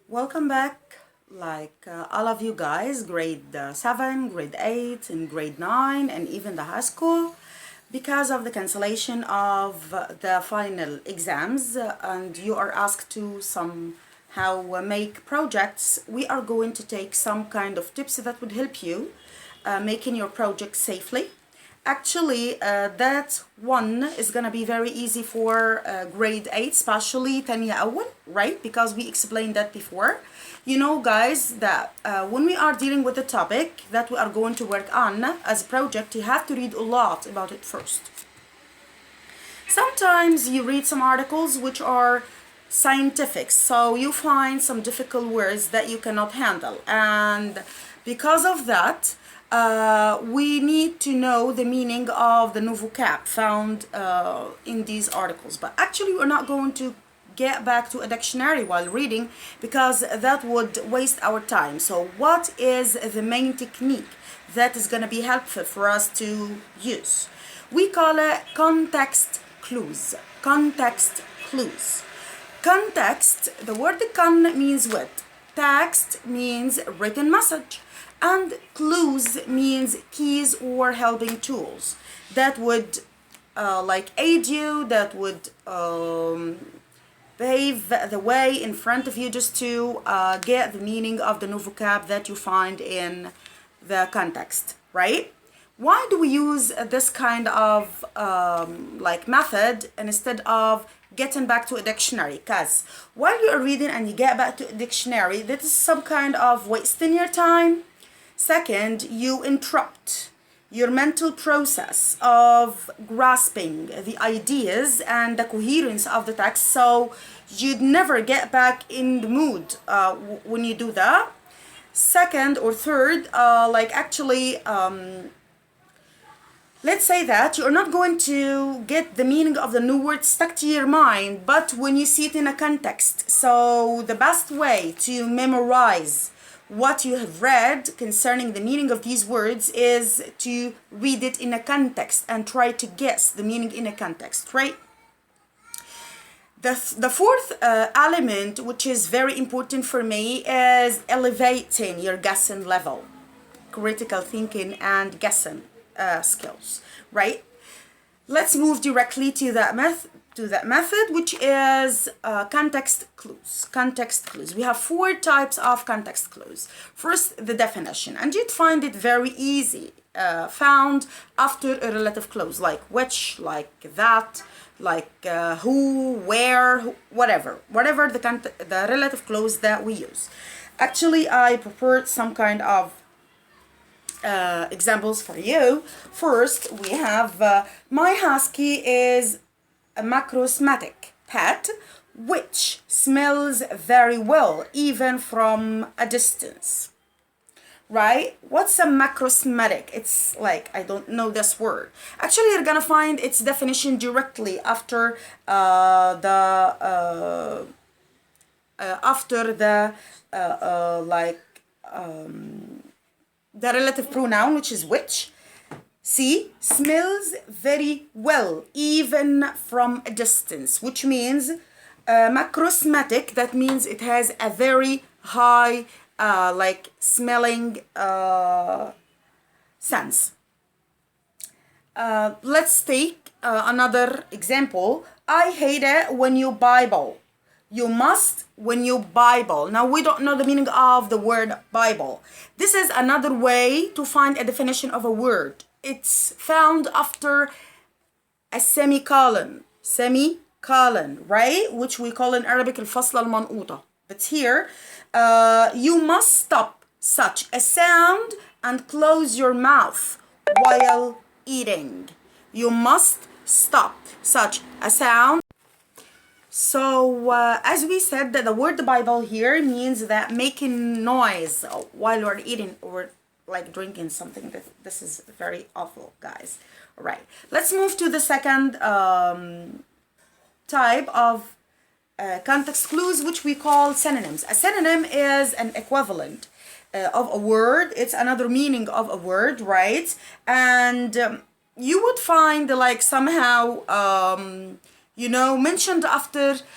Welcome back, all of you guys, grade 7, grade 8, and grade 9, and even the high school. Because of the cancellation of the final exams, and you are asked to somehow make projects, we are going to take some kind of tips that would help you making your project safely. Actually, that one is gonna be very easy for grade 8, especially تانية أول, right? Because we explained that before. You know, guys, that when we are dealing with a topic that we are going to work on as a project, you have to read a lot about it first. Sometimes you read some articles which are scientific, so you find some difficult words that you cannot handle, and because of that, we need to know the meaning of the new vocab found in these articles. But actually, we're not going to get back to a dictionary while reading because that would waste our time. So what is the main technique that is going to be helpful for us to use? We call it context clues. Context clues. Context, the word con means what? Text means written message. And clues means keys or helping tools that would aid you, that would pave the way in front of you just to get the meaning of the new vocab that you find in the context, right? Why do we use this kind of method instead of getting back to a dictionary? Because while you are reading and you get back to a dictionary, that is some kind of wasting your time. Second, you interrupt your mental process of grasping the ideas and the coherence of the text, so you'd never get back in the mood when you do that. Second or third, let's say that you're not going to get the meaning of the new word stuck to your mind, but when you see it in a context. So the best way to memorize what you have read concerning the meaning of these words is to read it in a context and try to guess the meaning in a context, right? The fourth element, which is very important for me, is elevating your guessing level, critical thinking and guessing skills, right? Let's move directly to that method, which is context clues. Context clues. We have 4 types of context clues. First, the definition, and you'd find it very easy, found after a relative clause, like which, like that, like who, where, whatever the relative clause that we use. Actually, I prepared some kind of examples for you. First, we have my husky is a macrosmatic pet which smells very well even from a distance, right? What's a macrosmatic? It's like, I don't know this word. Actually, you're gonna find its definition directly after the relative pronoun, which is which. See, smells very well even from a distance, which means macrosmatic. That means it has a very high smelling sense. Let's take another example. I hate it when you Bible. You must when you Bible. Now, we don't know the meaning of the word Bible. This is another way to find a definition of a word. It's found after a semicolon, right? Which we call in Arabic الفصلة المنقوطة. But here, you must stop such a sound and close your mouth while eating. You must stop such a sound. So as we said, that the word Bible here means that making noise while you're eating or like drinking something. This is very awful, guys. All right, let's move to the second type of context clues, which we call synonyms. A synonym is an equivalent of a word. It's another meaning of a word, right? And you would find like somehow mentioned after